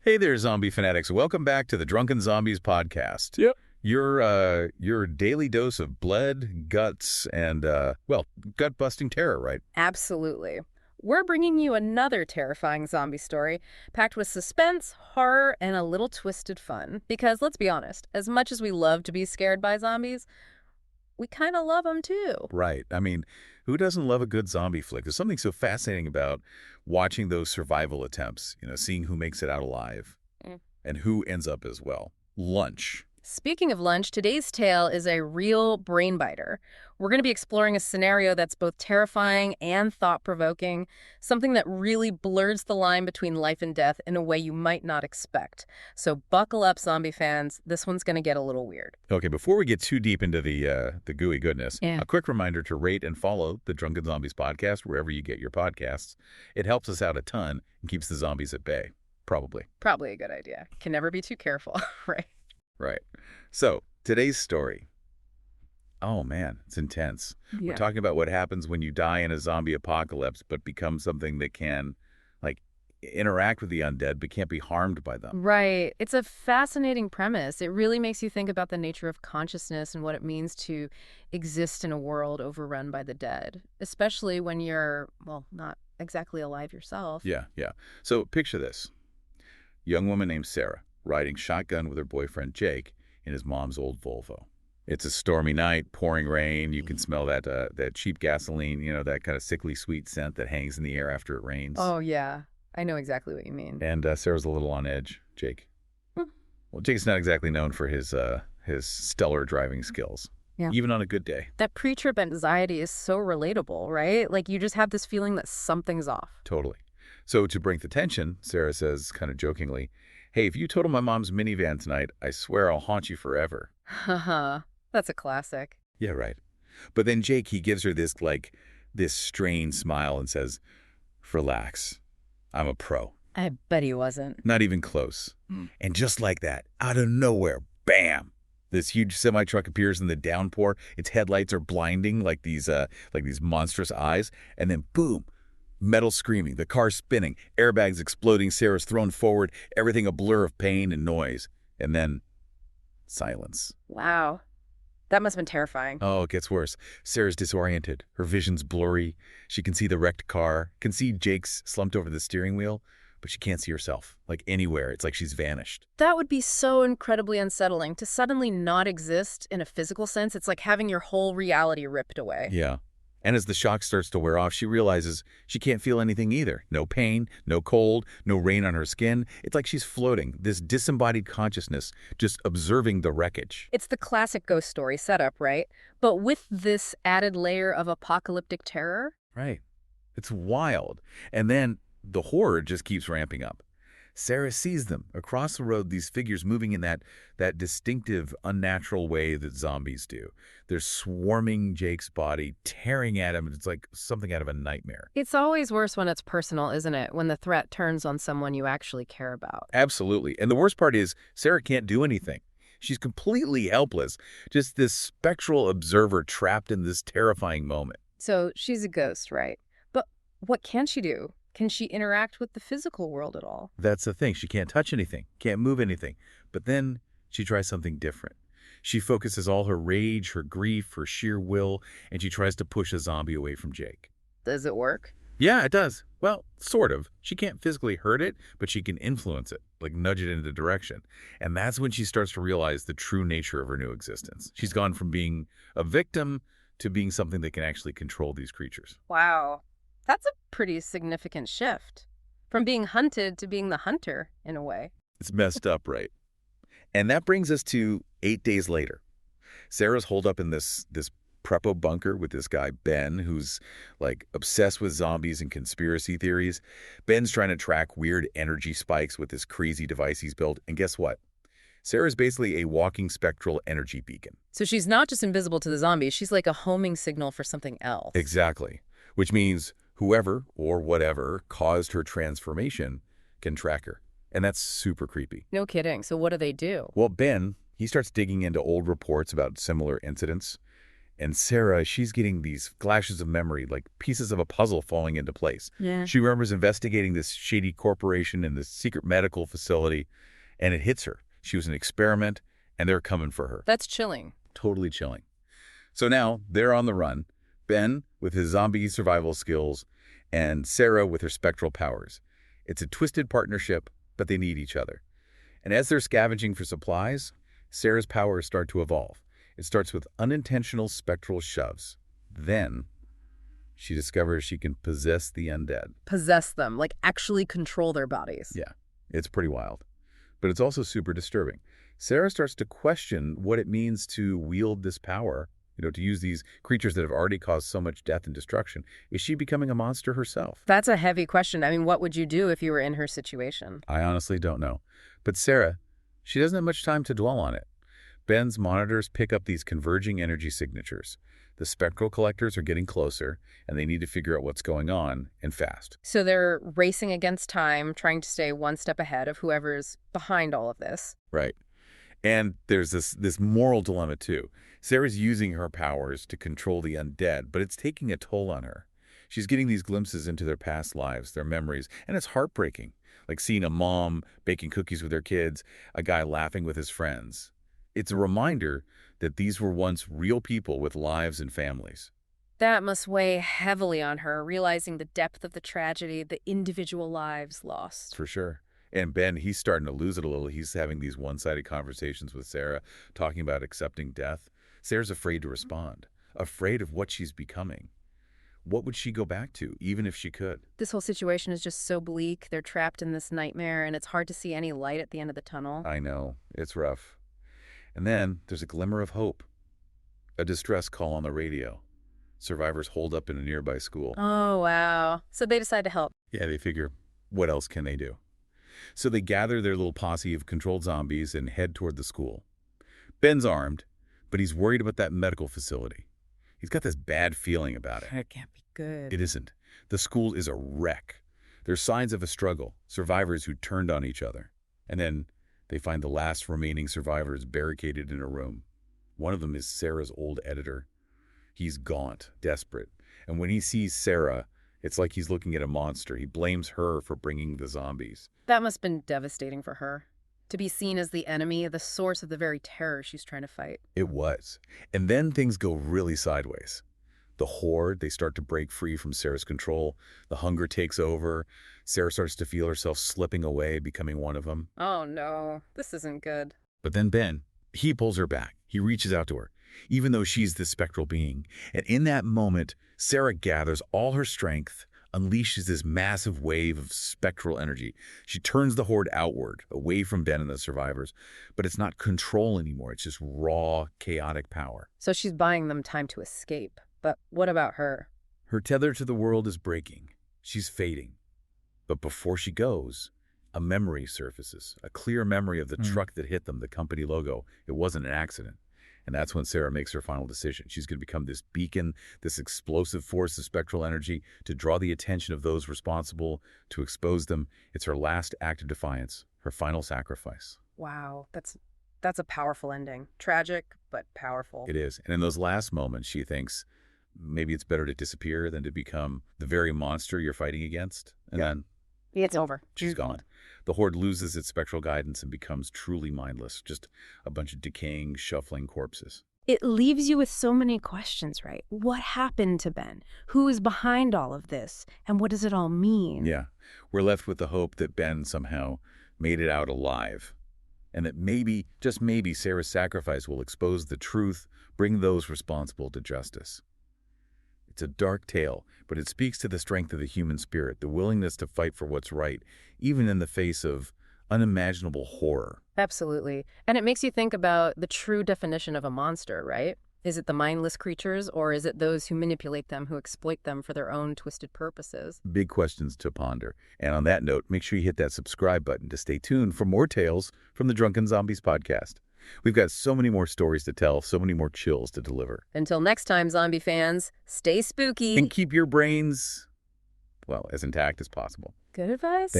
Hey there, zombie fanatics. Welcome back to the Drunken Zombies podcast. Yep. Your daily dose of blood, guts, and, gut-busting terror, right? Absolutely. We're bringing you another terrifying zombie story, packed with suspense, horror, and a little twisted fun. Because let's be honest, as much as we love to be scared by zombies, we kind of love them too. Right. I mean, who doesn't love a good zombie flick? There's something so fascinating about watching those survival attempts, seeing who makes it out alive and who ends up as well. Lunch. Speaking of lunch, today's tale is a real brain biter. We're going to be exploring a scenario that's both terrifying and thought-provoking, something that really blurs the line between life and death in a way you might not expect. So buckle up, zombie fans. This one's going to get a little weird. Okay, before we get too deep into the gooey goodness, a quick reminder to rate and follow the Drunken Zombies podcast wherever you get your podcasts. It helps us out a ton and keeps the zombies at bay. Probably. Probably a good idea. Can never be too careful, right? Right. So, today's story. Oh, man, it's intense. Yeah. We're talking about what happens when you die in a zombie apocalypse but become something that can, interact with the undead but can't be harmed by them. Right. It's a fascinating premise. It really makes you think about the nature of consciousness and what it means to exist in a world overrun by the dead, especially when you're, not exactly alive yourself. Yeah. So, picture this. Young woman named Sarah, riding shotgun with her boyfriend Jake in his mom's old Volvo. It's a stormy night, pouring rain. You can smell that cheap gasoline, that kind of sickly sweet scent that hangs in the air after it rains. Oh, yeah. I know exactly what you mean. And Sarah's a little on edge, Jake. Well, Jake's not exactly known for his stellar driving skills, even on a good day. That pre-trip anxiety is so relatable, right? Like, you just have this feeling that something's off. Totally. So to bring the tension, Sarah says, kind of jokingly, "Hey, if you total my mom's minivan tonight, I swear I'll haunt you forever." Haha, that's a classic. Yeah, right. But then Jake, he gives her this strained smile and says, "Relax, I'm a pro." I bet he wasn't. Not even close. And just like that, out of nowhere, bam! This huge semi-truck appears in the downpour. Its headlights are blinding like these monstrous eyes. And then boom! Metal screaming, the car spinning, airbags exploding, Sarah's thrown forward, everything a blur of pain and noise. And then silence. Wow. That must have been terrifying. Oh, it gets worse. Sarah's disoriented. Her vision's blurry. She can see the wrecked car, can see Jake's slumped over the steering wheel, but she can't see herself, anywhere. It's like she's vanished. That would be so incredibly unsettling. To suddenly not exist in a physical sense, it's like having your whole reality ripped away. Yeah. And as the shock starts to wear off, she realizes she can't feel anything either. No pain, no cold, no rain on her skin. It's like she's floating, this disembodied consciousness, just observing the wreckage. It's the classic ghost story setup, right? But with this added layer of apocalyptic terror. Right. It's wild. And then the horror just keeps ramping up. Sarah sees them across the road, these figures moving in that distinctive, unnatural way that zombies do. They're swarming Jake's body, tearing at him. It's like something out of a nightmare. It's always worse when it's personal, isn't it? When the threat turns on someone you actually care about. Absolutely. And the worst part is Sarah can't do anything. She's completely helpless, just this spectral observer trapped in this terrifying moment. So she's a ghost, right? But what can she do? Can she interact with the physical world at all? That's the thing. She can't touch anything, can't move anything. But then she tries something different. She focuses all her rage, her grief, her sheer will, and she tries to push a zombie away from Jake. Does it work? Yeah, it does. Well, sort of. She can't physically hurt it, but she can influence it, nudge it into direction. And that's when she starts to realize the true nature of her new existence. She's gone from being a victim to being something that can actually control these creatures. Wow. That's a pretty significant shift. From being hunted to being the hunter, in a way. It's messed up, right? And that brings us to 8 days later. Sarah's holed up in this prepo bunker with this guy, Ben, who's obsessed with zombies and conspiracy theories. Ben's trying to track weird energy spikes with this crazy device he's built. And guess what? Sarah's basically a walking spectral energy beacon. So she's not just invisible to the zombies, she's like a homing signal for something else. Exactly. Which means whoever or whatever caused her transformation can track her. And that's super creepy. No kidding. So what do they do? Well, Ben, he starts digging into old reports about similar incidents. And Sarah, she's getting these flashes of memory, like pieces of a puzzle falling into place. Yeah. She remembers investigating this shady corporation and this secret medical facility, and it hits her. She was an experiment, and they're coming for her. That's chilling. Totally chilling. So now they're on the run. Ben with his zombie survival skills, and Sarah with her spectral powers. It's a twisted partnership, but they need each other. And as they're scavenging for supplies, Sarah's powers start to evolve. It starts with unintentional spectral shoves. Then she discovers she can possess the undead. Possess them, like actually control their bodies. Yeah, it's pretty wild. But it's also super disturbing. Sarah starts to question what it means to wield this power, to use these creatures that have already caused so much death and destruction. Is she becoming a monster herself? That's a heavy question. I mean, what would you do if you were in her situation? I honestly don't know. But Sarah, she doesn't have much time to dwell on it. Ben's monitors pick up these converging energy signatures. The spectral collectors are getting closer, and they need to figure out what's going on, and fast. So they're racing against time, trying to stay one step ahead of whoever's behind all of this. Right. And there's this moral dilemma, too. Sarah's using her powers to control the undead, but it's taking a toll on her. She's getting these glimpses into their past lives, their memories, and it's heartbreaking. Like seeing a mom baking cookies with her kids, a guy laughing with his friends. It's a reminder that these were once real people with lives and families. That must weigh heavily on her, realizing the depth of the tragedy, the individual lives lost. For sure. And Ben, he's starting to lose it a little. He's having these one-sided conversations with Sarah, talking about accepting death. Sarah's afraid to respond, afraid of what she's becoming. What would she go back to, even if she could? This whole situation is just so bleak. They're trapped in this nightmare, and it's hard to see any light at the end of the tunnel. I know. It's rough. And then there's a glimmer of hope. A distress call on the radio. Survivors holed up in a nearby school. Oh, wow. So they decide to help. Yeah, they figure, what else can they do? So they gather their little posse of controlled zombies and head toward the school. Ben's armed, but he's worried about that medical facility. He's got this bad feeling about it. It can't be good. It isn't. The school is a wreck. There's signs of a struggle, survivors who turned on each other. And then they find the last remaining survivors barricaded in a room. One of them is Sarah's old editor. He's gaunt, desperate. And when he sees Sarah, it's like he's looking at a monster. He blames her for bringing the zombies. That must have been devastating for her. To be seen as the enemy, the source of the very terror she's trying to fight. It was. And then things go really sideways. The horde, they start to break free from Sarah's control. The hunger takes over. Sarah starts to feel herself slipping away, becoming one of them. Oh no, this isn't good. But then Ben, he pulls her back. He reaches out to her, even though she's this spectral being. And in that moment, Sarah gathers all her strength, unleashes this massive wave of spectral energy. She turns the horde outward, away from Ben and the survivors. But it's not control anymore. It's just raw, chaotic power. So she's buying them time to escape. But what about her? Her tether to the world is breaking. She's fading. But before she goes, a memory surfaces, a clear memory of the truck that hit them, the company logo. It wasn't an accident. And that's when Sarah makes her final decision. She's going to become this beacon, this explosive force of spectral energy to draw the attention of those responsible, to expose them. It's her last act of defiance, her final sacrifice. Wow, that's a powerful ending. Tragic, but powerful. It is. And in those last moments, she thinks, maybe it's better to disappear than to become the very monster you're fighting against. And then It's over. she's gone. The horde loses its spectral guidance and becomes truly mindless, just a bunch of decaying, shuffling corpses. It leaves you with so many questions, right? What happened to Ben? Who is behind all of this? And what does it all mean? Yeah, we're left with the hope that Ben somehow made it out alive, and that maybe, just maybe, Sarah's sacrifice will expose the truth, bring those responsible to justice. It's a dark tale, but it speaks to the strength of the human spirit, the willingness to fight for what's right, even in the face of unimaginable horror. Absolutely. And it makes you think about the true definition of a monster, right? Is it the mindless creatures, or is it those who manipulate them, who exploit them for their own twisted purposes? Big questions to ponder. And on that note, make sure you hit that subscribe button to stay tuned for more tales from the Drunken Zombies podcast. We've got so many more stories to tell, so many more chills to deliver. Until next time, zombie fans, stay spooky. And keep your brains, well, as intact as possible. Good advice.